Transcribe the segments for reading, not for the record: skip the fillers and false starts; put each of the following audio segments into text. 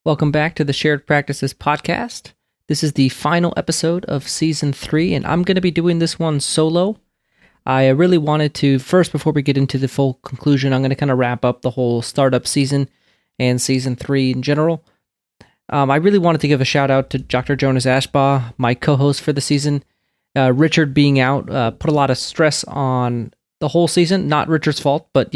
Welcome back to the Shared Practices podcast. This is the final episode of season 3, and I'm going to be doing this one solo. I really wanted to, first, before we get into the full conclusion, I'm going to kind of wrap up the whole startup season and season 3 in general. I really wanted to give a shout out to Dr. Jonas Ashbaugh, my co-host for the season. Richard being out put a lot of stress on the whole season. Not Richard's fault, but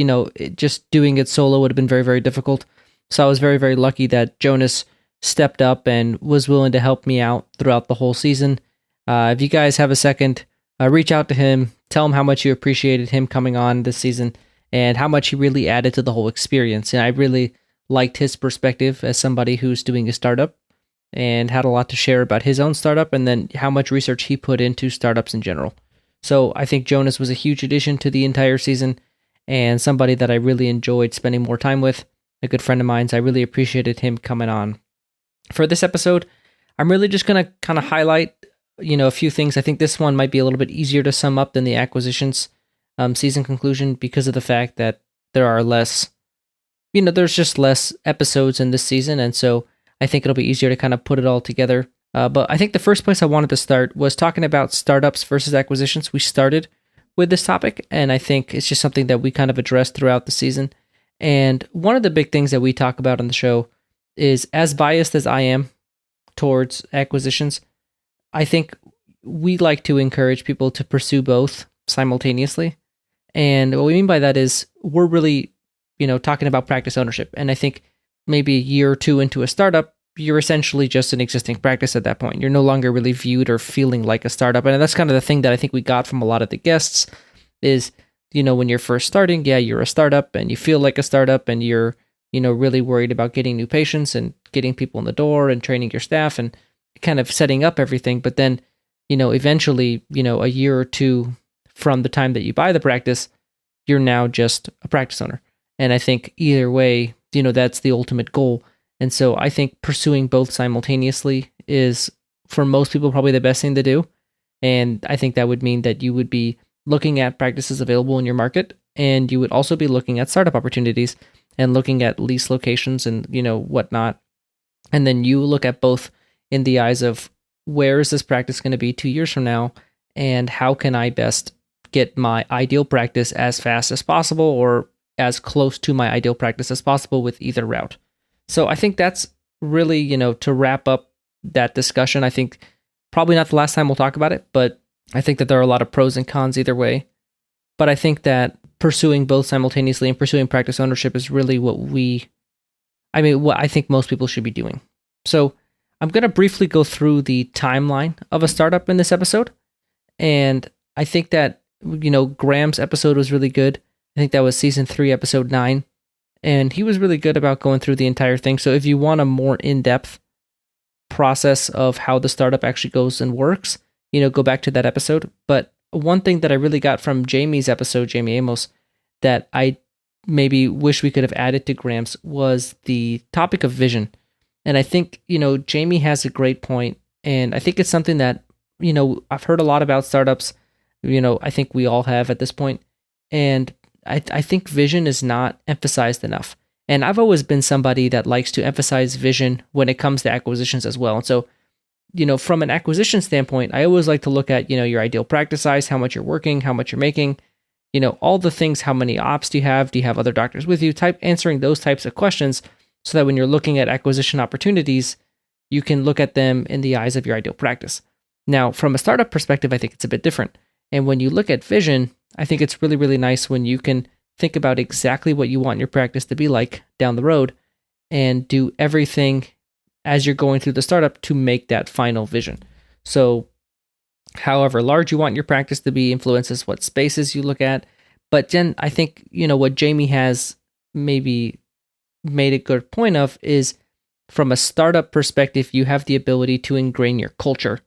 just doing it solo would have been very, very difficult. So I was very, very lucky that Jonas stepped up and was willing to help me out throughout the whole season. If you guys have a second, reach out to him, tell him how much you appreciated him coming on this season and how much he really added to the whole experience. And I really liked his perspective as somebody who's doing a startup and had a lot to share about his own startup and then how much research he put into startups in general. So I think Jonas was a huge addition to the entire season and somebody that I really enjoyed spending more time with. A good friend of mine, so I really appreciated him coming on. For this episode, I'm really just going to kind of highlight, a few things. I think this one might be a little bit easier to sum up than the acquisitions season conclusion because of the fact that there are less, there's just less episodes in this season, and so I think it'll be easier to kind of put it all together. But I think the first place I wanted to start was talking about startups versus acquisitions. We started with this topic, and I think it's just something that we kind of addressed throughout the season. And one of the big things that we talk about on the show is, as biased as I am towards acquisitions, I think we like to encourage people to pursue both simultaneously. And what we mean by that is we're really, talking about practice ownership. And I think maybe a year or two into a startup, you're essentially just an existing practice at that point. You're no longer really viewed or feeling like a startup. And that's kind of the thing that I think we got from a lot of the guests is, when you're first starting, yeah, you're a startup and you feel like a startup and you're, really worried about getting new patients and getting people in the door and training your staff and kind of setting up everything. But then, eventually, a year or two from the time that you buy the practice, you're now just a practice owner. And I think either way, that's the ultimate goal. And so I think pursuing both simultaneously is, for most people, probably the best thing to do. And I think that would mean that you would be looking at practices available in your market, and you would also be looking at startup opportunities and looking at lease locations and whatnot. And then you look at both in the eyes of where is this practice going to be 2 years from now, and how can I best get my ideal practice as fast as possible or as close to my ideal practice as possible with either route. So I think that's really, to wrap up that discussion. I think probably not the last time we'll talk about it, but I think that there are a lot of pros and cons either way. But I think that pursuing both simultaneously and pursuing practice ownership is really what I think most people should be doing. So I'm going to briefly go through the timeline of a startup in this episode. And I think that, Graham's episode was really good. I think that was season 3, episode 9. And he was really good about going through the entire thing. So if you want a more in-depth process of how the startup actually goes and works, go back to that episode. But one thing that I really got from Jamie's episode, Jamie Amos, that I maybe wish we could have added to Graham's was the topic of vision. And I think, Jamie has a great point. And I think it's something that, I've heard a lot about startups. I think we all have at this point. And I think vision is not emphasized enough. And I've always been somebody that likes to emphasize vision when it comes to acquisitions as well. And so, from an acquisition standpoint, I always like to look at, your ideal practice size, how much you're working, how much you're making, all the things, how many ops do you have other doctors with you, answering those types of questions so that when you're looking at acquisition opportunities, you can look at them in the eyes of your ideal practice. Now, from a startup perspective, I think it's a bit different. And when you look at vision, I think it's really, really nice when you can think about exactly what you want your practice to be like down the road and do everything as you're going through the startup to make that final vision. So however large you want your practice to be influences what spaces you look at. But then I think, what Jamie has maybe made a good point of is from a startup perspective, you have the ability to ingrain your culture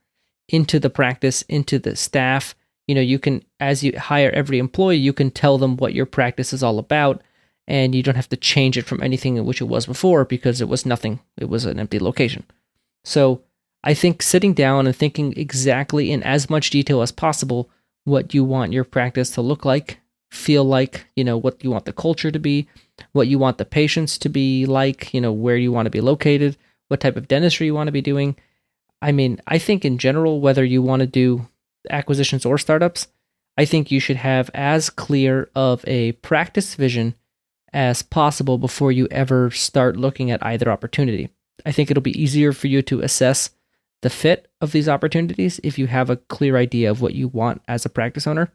into the practice, into the staff. You can, as you hire every employee, you can tell them what your practice is all about, and you don't have to change it from anything in which it was before because it was nothing. It was an empty location. So I think sitting down and thinking exactly in as much detail as possible what you want your practice to look like, feel like, what you want the culture to be, what you want the patients to be like, where you want to be located, what type of dentistry you want to be doing. I mean, I think in general, whether you want to do acquisitions or startups, I think you should have as clear of a practice vision as possible before you ever start looking at either opportunity. I think it'll be easier for you to assess the fit of these opportunities if you have a clear idea of what you want as a practice owner.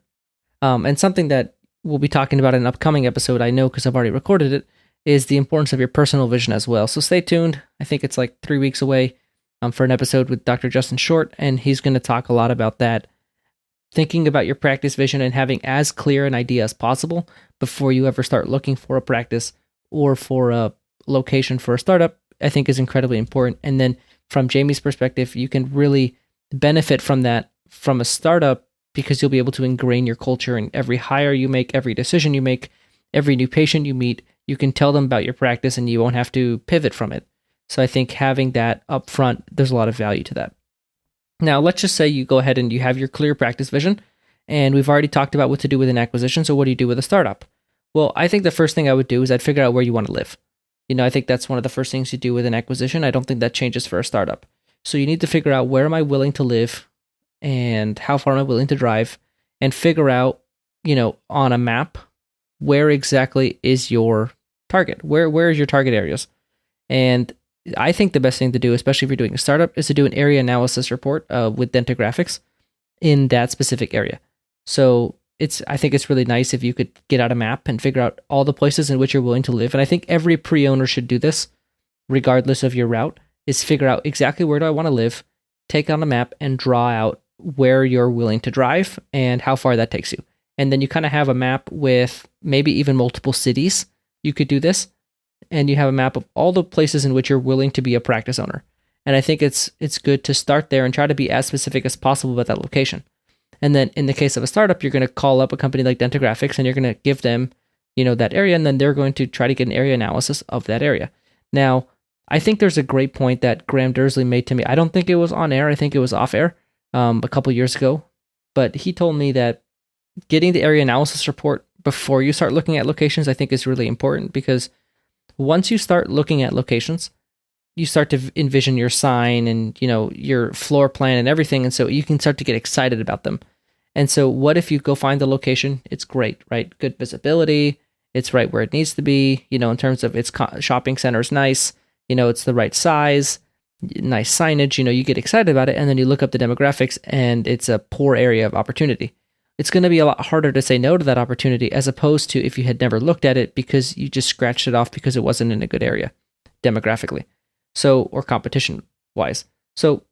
And something that we'll be talking about in an upcoming episode, I know because I've already recorded it, is the importance of your personal vision as well. So stay tuned. I think it's like 3 weeks away for an episode with Dr. Justin Short, and he's going to talk a lot about that. Thinking about your practice vision and having as clear an idea as possible before you ever start looking for a practice or for a location for a startup, I think is incredibly important. And then from Jamie's perspective, you can really benefit from that from a startup because you'll be able to ingrain your culture in every hire you make, every decision you make, every new patient you meet. You can tell them about your practice and you won't have to pivot from it. So I think having that up front, there's a lot of value to that. Now, let's just say you go ahead and you have your clear practice vision, and we've already talked about what to do with an acquisition. So what do you do with a startup? Well, I think the first thing I would do is I'd figure out where you want to live. I think that's one of the first things you do with an acquisition. I don't think that changes for a startup. So you need to figure out where am I willing to live and how far am I willing to drive, and figure out, on a map, where exactly is your target? Where is your target areas? And I think the best thing to do, especially if you're doing a startup, is to do an area analysis report with Dentographics in that specific area. So I think it's really nice if you could get out a map and figure out all the places in which you're willing to live. And I think every pre-owner should do this, regardless of your route, is figure out exactly where do I want to live, take on a map and draw out where you're willing to drive and how far that takes you. And then you kind of have a map with maybe even multiple cities. You could do this. And you have a map of all the places in which you're willing to be a practice owner. And I think it's good to start there and try to be as specific as possible about that location. And then in the case of a startup, you're going to call up a company like Dentographics and you're going to give them, that area, and then they're going to try to get an area analysis of that area. Now, I think there's a great point that Graham Dursley made to me. I don't think it was on air. I think it was off air a couple years ago. But he told me that getting the area analysis report before you start looking at locations, I think is really important, because once you start looking at locations, you start to envision your sign and, your floor plan and everything. And so you can start to get excited about them. And so what if you go find the location? It's great, right? Good visibility. It's right where it needs to be, in terms of its shopping center is nice. It's the right size, nice signage, you get excited about it. And then you look up the demographics and it's a poor area of opportunity. It's going to be a lot harder to say no to that opportunity as opposed to if you had never looked at it because you just scratched it off because it wasn't in a good area demographically. So, or competition wise. So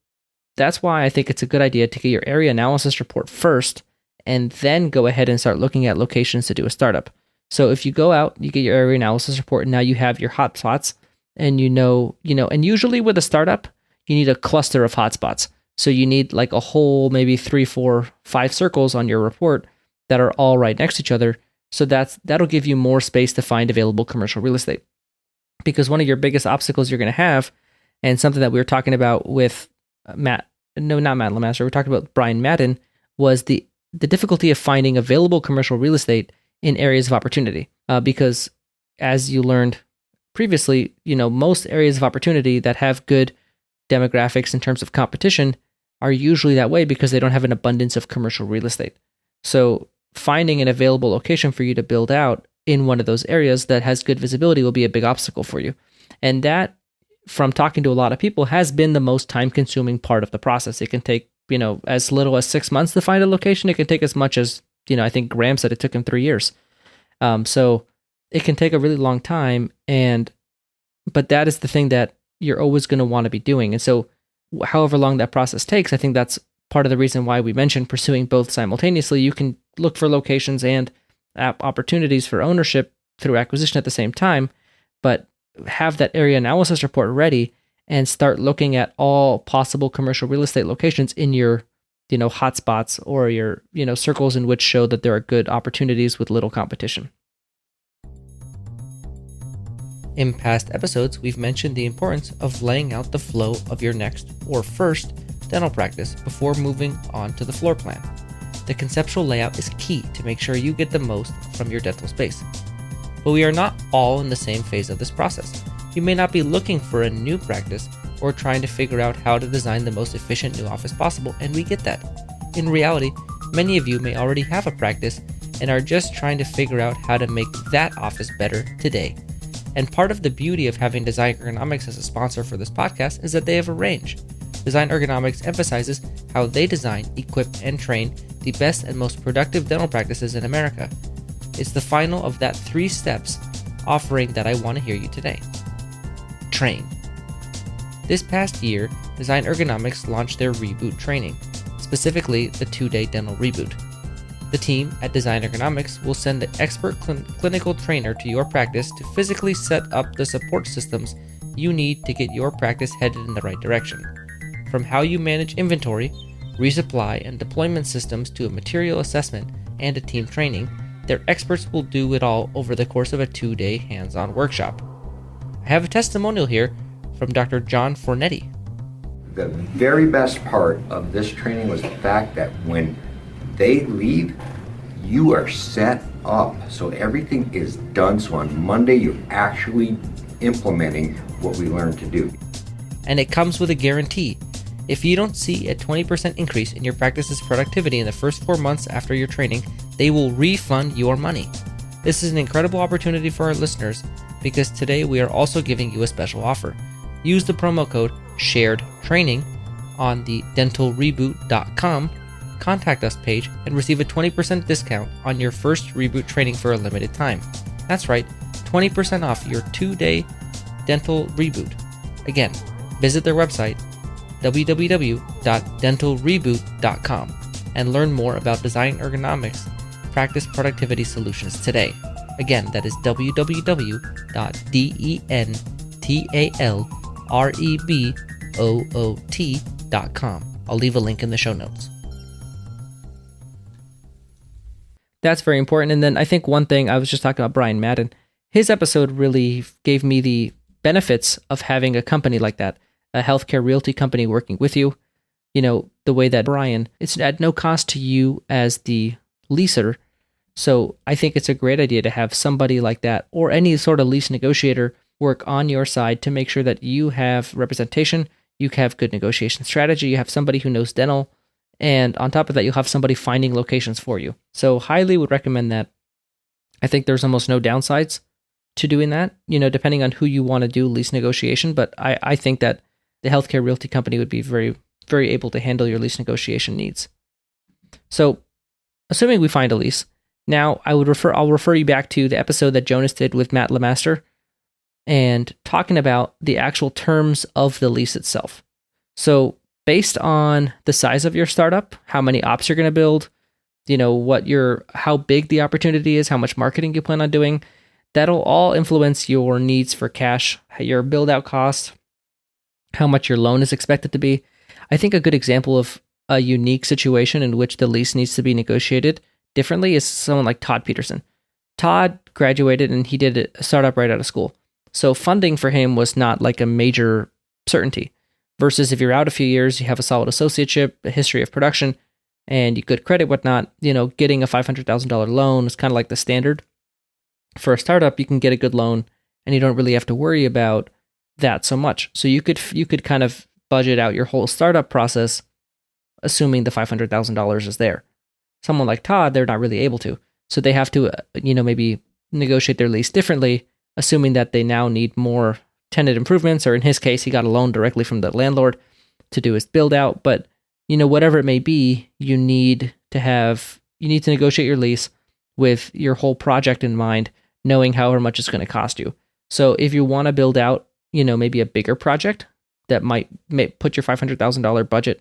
that's why I think it's a good idea to get your area analysis report first and then go ahead and start looking at locations to do a startup. So if you go out, you get your area analysis report, and now you have your hotspots, and and usually with a startup, you need a cluster of hotspots. So you need like a whole maybe 3, 4, 5 circles on your report that are all right next to each other. So that'll give you more space to find available commercial real estate. Because one of your biggest obstacles you're going to have, and something that we were talking about with Matt Lemaster, we talked about Brian Madden, was the difficulty of finding available commercial real estate in areas of opportunity. Because as you learned previously, most areas of opportunity that have good demographics in terms of competition are usually that way because they don't have an abundance of commercial real estate. So finding an available location for you to build out in one of those areas that has good visibility will be a big obstacle for you. And that, from talking to a lot of people, has been the most time-consuming part of the process. It can take, as little as 6 months to find a location. It can take as much as, I think Graham said it took him 3 years. So it can take a really long time. But that is the thing that you're always going to want to be doing. And so however long that process takes, I think that's part of the reason why we mentioned pursuing both simultaneously. You can look for locations and opportunities for ownership through acquisition at the same time, but have that area analysis report ready and start looking at all possible commercial real estate locations in your, hotspots or your, circles in which show that there are good opportunities with little competition. In past episodes, we've mentioned the importance of laying out the flow of your next or first dental practice before moving on to the floor plan. The conceptual layout is key to make sure you get the most from your dental space. But we are not all in the same phase of this process. You may not be looking for a new practice or trying to figure out how to design the most efficient new office possible, and we get that. In reality, many of you may already have a practice and are just trying to figure out how to make that office better today. And part of the beauty of having Design Ergonomics as a sponsor for this podcast is that they have a range. Design Ergonomics emphasizes how they design, equip, and train the best and most productive dental practices in America. It's the final of that 3 steps offering that I want to hear you today. Train. This past year, Design Ergonomics launched their Reboot training, specifically the 2-day dental reboot. The team at Design Ergonomics will send an expert clinical trainer to your practice to physically set up the support systems you need to get your practice headed in the right direction. From how you manage inventory, resupply, and deployment systems to a material assessment and a team training, their experts will do it all over the course of a 2-day hands-on workshop. I have a testimonial here from Dr. John Fornetti. The very best part of this training was the fact that when they leave, you are set up. So everything is done. So on Monday, you're actually implementing what we learned to do. And it comes with a guarantee. If you don't see a 20% increase in your practice's productivity in the first 4 months after your training, they will refund your money. This is an incredible opportunity for our listeners because today we are also giving you a special offer. Use the promo code SHAREDTRAINING on the dentalreboot.com Contact Us page and receive a 20% discount on your first Reboot training for a limited time. That's right, 20% off your 2-day dental reboot. Again, visit their website, www.dentalreboot.com, and learn more about Design Ergonomics practice productivity solutions today. Again, that is www.dentalreboot.com. I'll leave a link in the show notes. That's very important. And then I think one thing, I was just talking about Brian Madden. His episode really gave me the benefits of having a company like that, a healthcare realty company working with you. You know, the way that Brian, it's at no cost to you as the leaser. So I think it's a great idea to have somebody like that or any sort of lease negotiator work on your side to make sure that you have representation, you have good negotiation strategy, you have somebody who knows dental, and on top of that, you'll have somebody finding locations for you. So highly would recommend that. I think there's almost no downsides to doing that, you know, depending on who you want to do lease negotiation. But I think that the healthcare realty company would be very, very able to handle your lease negotiation needs. So assuming we find a lease, now I'll refer you back to the episode that Jonas did with Matt Lemaster and talking about the actual terms of the lease itself. So based on the size of your startup, how many ops you're going to build, you know, how big the opportunity is, how much marketing you plan on doing, that'll all influence your needs for cash, your build out costs, how much your loan is expected to be. I think a good example of a unique situation in which the lease needs to be negotiated differently is someone like Todd Peterson. Todd graduated and he did a startup right out of school. So funding for him was not like a major certainty. Versus if you're out a few years, you have a solid associateship, a history of production, and you good credit, whatnot, you know, getting a $500,000 loan is kind of like the standard. For a startup, you can get a good loan and you don't really have to worry about that so much. So you could kind of budget out your whole startup process, assuming the $500,000 is there. Someone like Todd, they're not really able to. So they have to, maybe negotiate their lease differently, assuming that they now need more tenant improvements, or in his case, he got a loan directly from the landlord to do his build out. But, whatever it may be, you need to negotiate your lease with your whole project in mind, knowing however much it's going to cost you. So if you want to build out, maybe a bigger project that might put your $500,000 budget,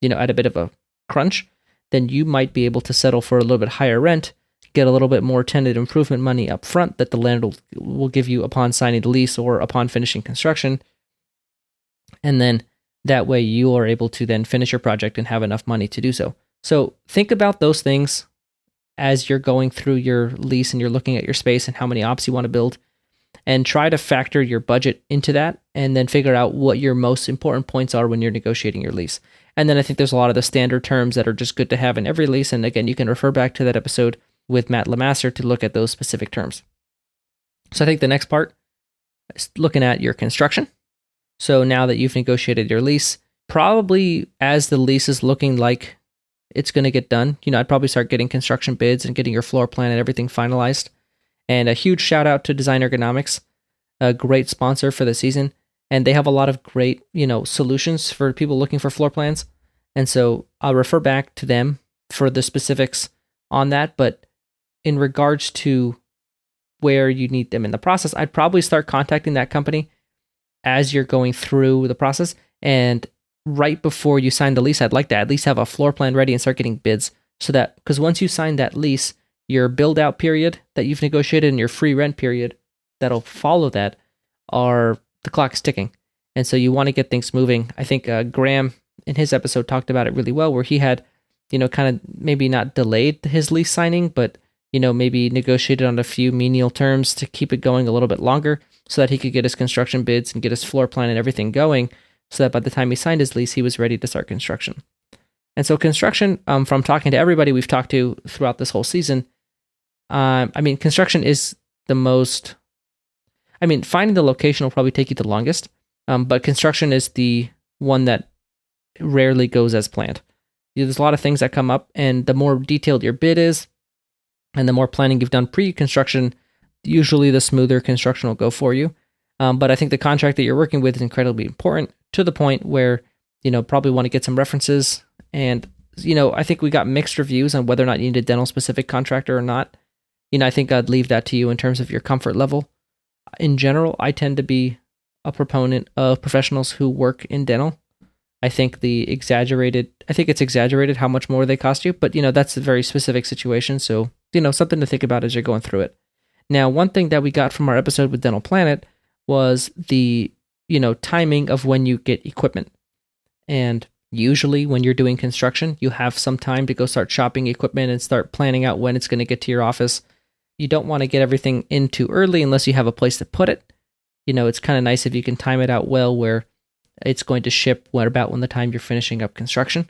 at a bit of a crunch, then you might be able to settle for a little bit higher rent, get a little bit more tenant improvement money up front that the landlord will give you upon signing the lease or upon finishing construction. And then that way you are able to then finish your project and have enough money to do so. So think about those things as you're going through your lease and you're looking at your space and how many ops you want to build, and try to factor your budget into that and then figure out what your most important points are when you're negotiating your lease. And then I think there's a lot of the standard terms that are just good to have in every lease. And again, you can refer back to that episode with Matt Lemaster to look at those specific terms. So I think the next part is looking at your construction. So now that you've negotiated your lease, probably as the lease is looking like it's going to get done, I'd probably start getting construction bids and getting your floor plan and everything finalized. And a huge shout out to Design Ergonomics, a great sponsor for the season. And they have a lot of great, solutions for people looking for floor plans. And so I'll refer back to them for the specifics on that. But in regards to where you need them in the process, I'd probably start contacting that company as you're going through the process. And right before you sign the lease, I'd like to at least have a floor plan ready and start getting bids. So that, because once you sign that lease, your build out period that you've negotiated and your free rent period that'll follow that are the clock's ticking. And so you want to get things moving. I think Graham in his episode talked about it really well, where he had, kind of maybe not delayed his lease signing, but, maybe negotiated on a few menial terms to keep it going a little bit longer so that he could get his construction bids and get his floor plan and everything going so that by the time he signed his lease, he was ready to start construction. And so construction, from talking to everybody we've talked to throughout this whole season, construction is the most, finding the location will probably take you the longest, but construction is the one that rarely goes as planned. There's a lot of things that come up, and the more detailed your bid is, and the more planning you've done pre-construction, usually the smoother construction will go for you. But I think the contract that you're working with is incredibly important, to the point where, probably want to get some references. And, I think we got mixed reviews on whether or not you need a dental specific contractor or not. I think I'd leave that to you in terms of your comfort level. In general, I tend to be a proponent of professionals who work in dental. I think it's exaggerated how much more they cost you, but that's a very specific situation. So, something to think about as you're going through it. Now, one thing that we got from our episode with Dental Planet was the, timing of when you get equipment. And usually when you're doing construction, you have some time to go start shopping equipment and start planning out when it's going to get to your office. You don't want to get everything in too early unless you have a place to put it. It's kind of nice if you can time it out well where it's going to ship about when the time you're finishing up construction.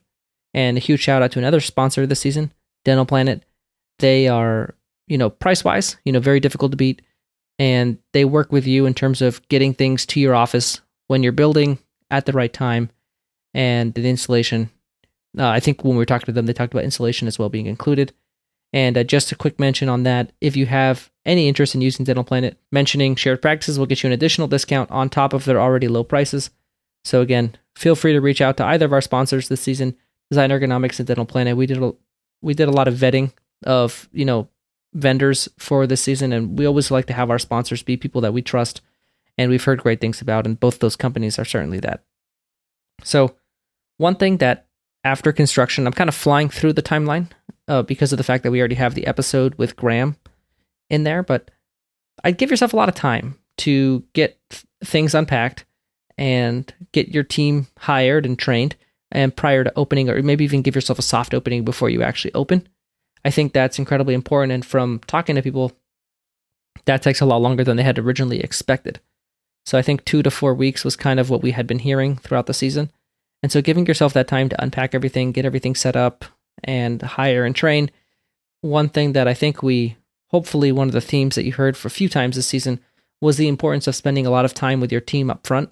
And a huge shout out to another sponsor this season, Dental Planet. They are, price-wise, very difficult to beat. And they work with you in terms of getting things to your office when you're building at the right time. And the installation, I think when we were talking to them, they talked about installation as well being included. And just a quick mention on that, if you have any interest in using Dental Planet, mentioning shared practices will get you an additional discount on top of their already low prices. So again, feel free to reach out to either of our sponsors this season, Design Ergonomics and Dental Planet. We did a lot of vetting of, vendors for this season, and we always like to have our sponsors be people that we trust and we've heard great things about, and both those companies are certainly that. So one thing that after construction, I'm kind of flying through the timeline because of the fact that we already have the episode with Graham in there, but I'd give yourself a lot of time to get things unpacked and get your team hired and trained, and prior to opening, or maybe even give yourself a soft opening before you actually open. I think that's incredibly important, and from talking to people, that takes a lot longer than they had originally expected. So I think 2 to 4 weeks was kind of what we had been hearing throughout the season. And so giving yourself that time to unpack everything, get everything set up, and hire and train. One thing that I think hopefully one of the themes that you heard for a few times this season was the importance of spending a lot of time with your team up front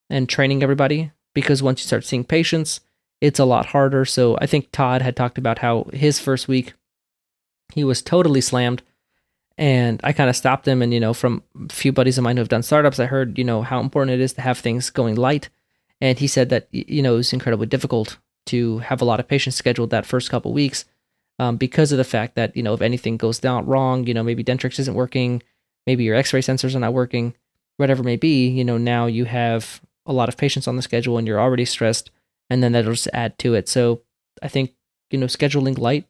and training everybody, because once you start seeing patients, it's a lot harder. So I think Todd had talked about how his first week, he was totally slammed. And I kind of stopped him. And, from a few buddies of mine who have done startups, I heard, how important it is to have things going light. And he said that, it was incredibly difficult to have a lot of patients scheduled that first couple weeks because of the fact that, if anything goes down wrong, maybe Dentrix isn't working, maybe your x-ray sensors are not working, whatever it may be, now you have a lot of patients on the schedule and you're already stressed, and then that'll just add to it. So I think, scheduling light,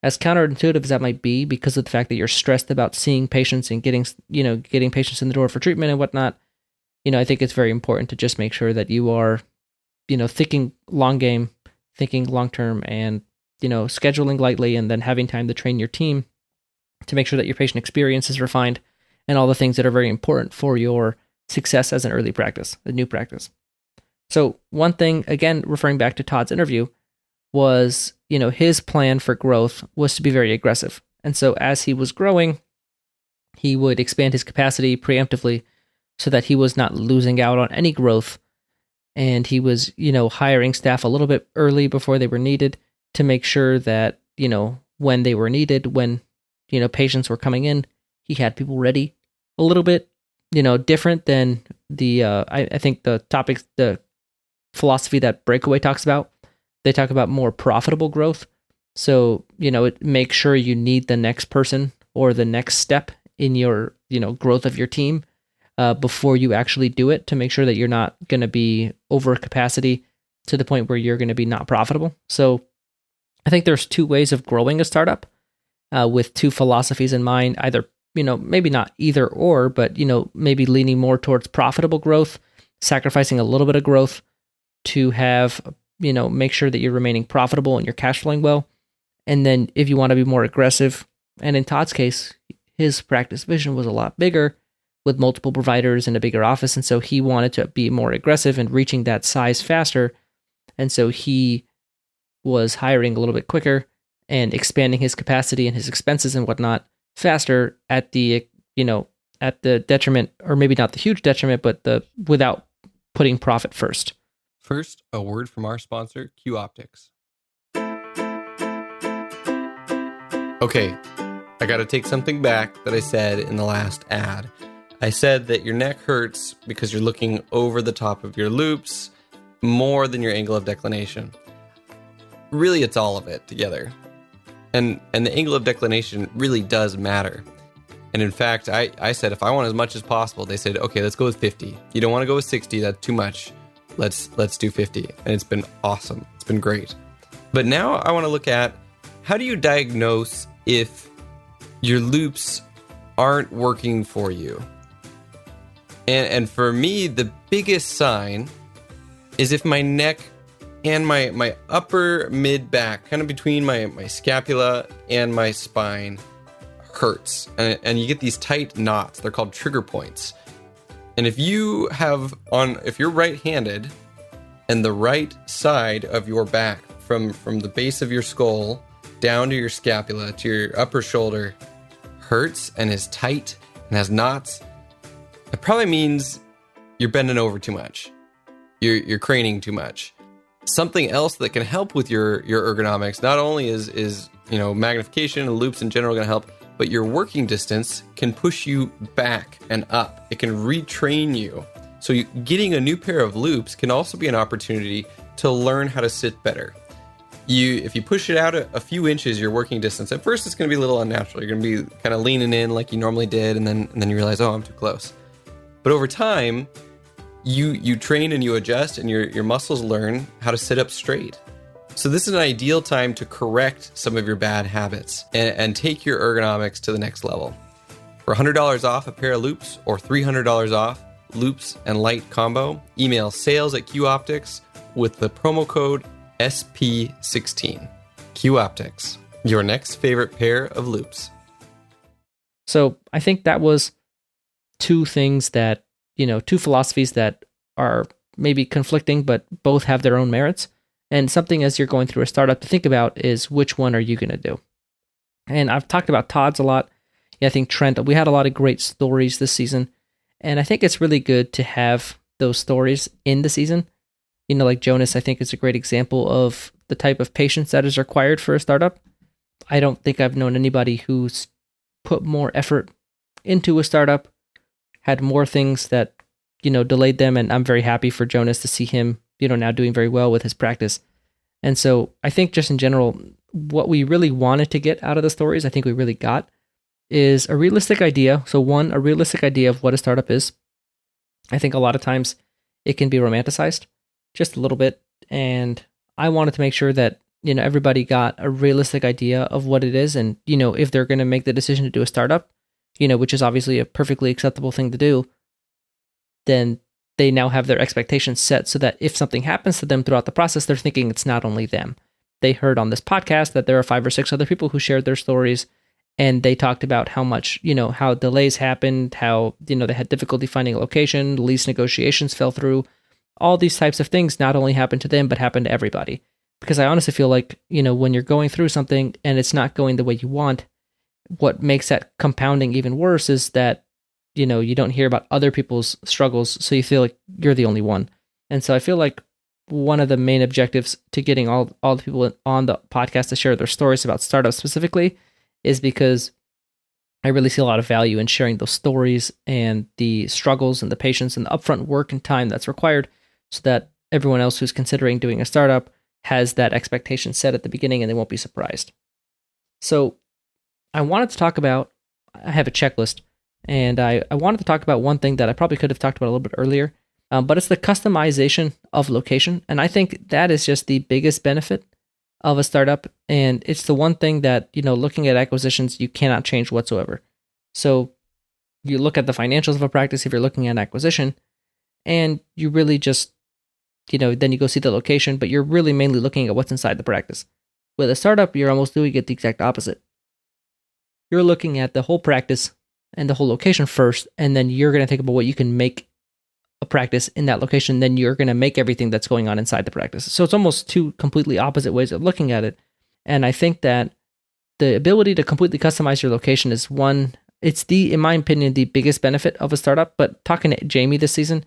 as counterintuitive as that might be, because of the fact that you're stressed about seeing patients and getting patients in the door for treatment and whatnot, I think it's very important to just make sure that you are, thinking long game, thinking long term, and, scheduling lightly, and then having time to train your team to make sure that your patient experience is refined and all the things that are very important for your success as an early practice, a new practice. So one thing, again, referring back to Todd's interview, was, his plan for growth was to be very aggressive. And so as he was growing, he would expand his capacity preemptively so that he was not losing out on any growth. And he was, hiring staff a little bit early before they were needed to make sure that, when they were needed, when, patients were coming in, he had people ready. A little bit, different than I think the philosophy that Breakaway talks about. They talk about more profitable growth. So, make sure you need the next person or the next step in your, growth of your team before you actually do it, to make sure that you're not going to be over capacity to the point where you're going to be not profitable. So I think there's two ways of growing a startup with two philosophies in mind, either, maybe not either or, but, maybe leaning more towards profitable growth, sacrificing a little bit of growth to have, make sure that you're remaining profitable and you're cash flowing well. And then if you want to be more aggressive, and in Todd's case, his practice vision was a lot bigger with multiple providers and a bigger office. And so he wanted to be more aggressive and reaching that size faster. And so he was hiring a little bit quicker and expanding his capacity and his expenses and whatnot faster at the, at the detriment, or maybe not the huge detriment, but without putting profit first. First, a word from our sponsor, Q Optics. Okay, I got to take something back that I said in the last ad. I said that your neck hurts because you're looking over the top of your loops more than your angle of declination. Really, it's all of it together. And the angle of declination really does matter. And in fact, I said if I want as much as possible, they said, okay, let's go with 50. You don't want to go with 60, that's too much. Let's do 50. And it's been awesome. It's been great. But now I want to look at, how do you diagnose if your loops aren't working for you? And for me, the biggest sign is if my neck and my upper mid back, kind of between my scapula and my spine, hurts. And you get these tight knots. They're called trigger points. And if you're right-handed and the right side of your back from the base of your skull down to your scapula to your upper shoulder hurts and is tight and has knots, it probably means you're bending over too much. You're craning too much. Something else that can help with your ergonomics, not only is magnification and loops in general going to help, but your working distance can push you back and up. It can retrain you. So getting a new pair of loops can also be an opportunity to learn how to sit better. If you push it out a few inches, your working distance, at first it's going to be a little unnatural. You're going to be kind of leaning in like you normally did, and then you realize, oh, I'm too close. But over time, you train and you adjust, and your muscles learn how to sit up straight. So this is an ideal time to correct some of your bad habits and take your ergonomics to the next level. For $100 off a pair of loops or $300 off loops and light combo, email sales@QOptics with the promo code SP16. Q Optics, your next favorite pair of loops. So I think that was two things that, two philosophies that are maybe conflicting, but both have their own merits. And something as you're going through a startup to think about is, which one are you going to do? And I've talked about Todd's a lot. I think Trent, we had a lot of great stories this season. And I think it's really good to have those stories in the season. Like Jonas, I think is a great example of the type of patience that is required for a startup. I don't think I've known anybody who's put more effort into a startup, had more things that, delayed them. And I'm very happy for Jonas to see him, now doing very well with his practice. And so I think just in general, what we really wanted to get out of the stories, I think we really got, is a realistic idea. So one, a realistic idea of what a startup is. I think a lot of times it can be romanticized just a little bit. And I wanted to make sure that, everybody got a realistic idea of what it is. And, if they're going to make the decision to do a startup, which is obviously a perfectly acceptable thing to do, then they now have their expectations set so that if something happens to them throughout the process, they're thinking it's not only them. They heard on this podcast that there are 5 or 6 other people who shared their stories, and they talked about how much, how delays happened, how, they had difficulty finding a location, lease negotiations fell through. All these types of things not only happen to them, but happen to everybody. Because I honestly feel like, when you're going through something and it's not going the way you want, what makes that compounding even worse is that, you don't hear about other people's struggles, so you feel like you're the only one. And so I feel like one of the main objectives to getting all the people on the podcast to share their stories about startups specifically is because I really see a lot of value in sharing those stories and the struggles and the patience and the upfront work and time that's required, so that everyone else who's considering doing a startup has that expectation set at the beginning and they won't be surprised. So I wanted to talk about, I have a checklist, and I wanted to talk about one thing that I probably could have talked about a little bit earlier, but it's the customization of location. And I think that is just the biggest benefit of a startup. And it's the one thing that, looking at acquisitions, you cannot change whatsoever. So you look at the financials of a practice if you're looking at an acquisition, and you really just, then you go see the location, but you're really mainly looking at what's inside the practice. With a startup, you're almost doing it the exact opposite. You're looking at the whole practice and the whole location first, and then you're going to think about what you can make a practice in that location. Then you're going to make everything that's going on inside the practice. So it's almost two completely opposite ways of looking at it. And I think that the ability to completely customize your location is in my opinion, the biggest benefit of a startup. But talking to Jamie this season,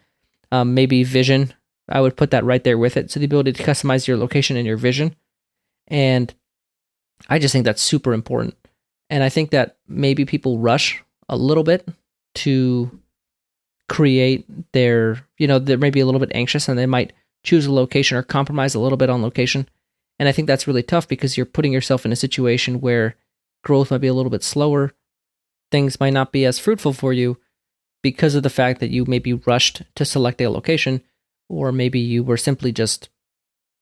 maybe vision, I would put that right there with it. So the ability to customize your location and your vision. And I just think that's super important. And I think that maybe people rush a little bit to create they're maybe a little bit anxious, and they might choose a location or compromise a little bit on location. And I think that's really tough because you're putting yourself in a situation where growth might be a little bit slower. Things might not be as fruitful for you because of the fact that you maybe rushed to select a location, or maybe you were simply just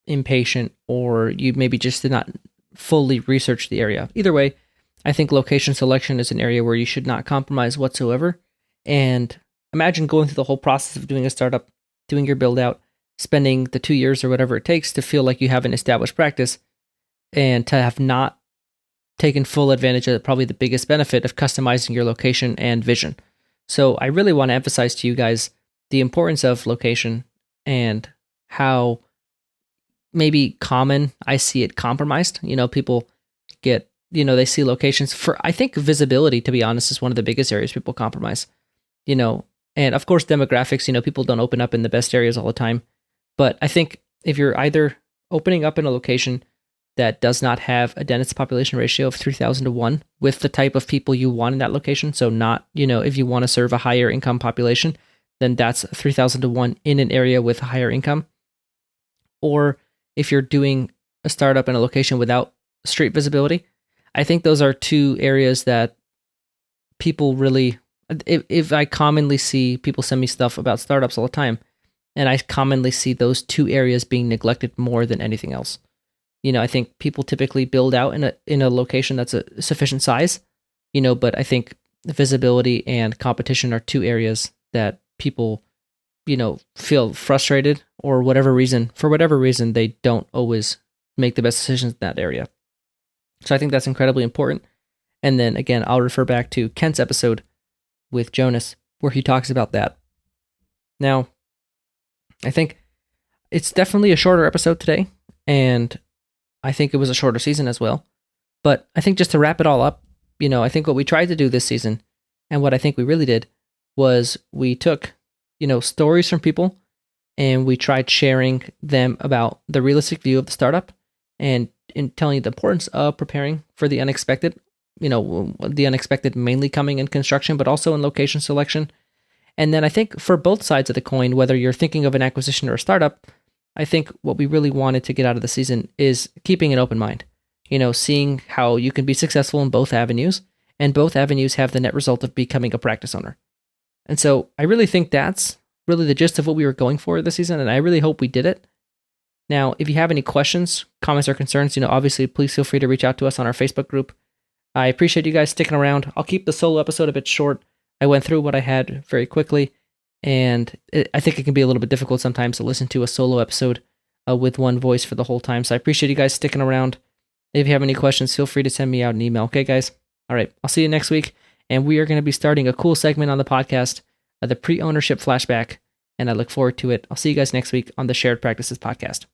impatient, or you maybe just did not fully research the area. Either way, I think location selection is an area where you should not compromise whatsoever. And imagine going through the whole process of doing a startup, doing your build out, spending the 2 years or whatever it takes to feel like you have an established practice, and to have not taken full advantage of probably the biggest benefit of customizing your location and vision. So I really want to emphasize to you guys the importance of location and how maybe common I see it compromised. People get, they see locations for, I think visibility, to be honest, is one of the biggest areas people compromise, and of course demographics, people don't open up in the best areas all the time. But I think if you're either opening up in a location that does not have a dentist population ratio of 3,000 to 1 with the type of people you want in that location, so not, if you want to serve a higher income population, then that's 3,000 to 1 in an area with a higher income. Or if you're doing a startup in a location without street visibility, I think those are two areas that people really, if I commonly see people send me stuff about startups all the time, and I commonly see those two areas being neglected more than anything else. I think people typically build out in a location that's a sufficient size, but I think visibility and competition are two areas that people, feel frustrated, or for whatever reason, they don't always make the best decisions in that area. So I think that's incredibly important. And then again, I'll refer back to Kent's episode with Jonas, where he talks about that. Now, I think it's definitely a shorter episode today, and I think it was a shorter season as well. But I think just to wrap it all up, I think what we tried to do this season, and what I think we really did, was we took, stories from people, and we tried sharing them about the realistic view of the startup, and in telling you the importance of preparing for the unexpected, the unexpected mainly coming in construction, but also in location selection. And then I think for both sides of the coin, whether you're thinking of an acquisition or a startup, I think what we really wanted to get out of the season is keeping an open mind, seeing how you can be successful in both avenues, and both avenues have the net result of becoming a practice owner. And so I really think that's really the gist of what we were going for this season, and I really hope we did it. Now, if you have any questions, comments, or concerns, obviously please feel free to reach out to us on our Facebook group. I appreciate you guys sticking around. I'll keep the solo episode a bit short. I went through what I had very quickly, and I think it can be a little bit difficult sometimes to listen to a solo episode with one voice for the whole time. So I appreciate you guys sticking around. If you have any questions, feel free to send me out an email. Okay, guys? All right, I'll see you next week, and we are going to be starting a cool segment on the podcast, the pre-ownership flashback, and I look forward to it. I'll see you guys next week on the Shared Practices podcast.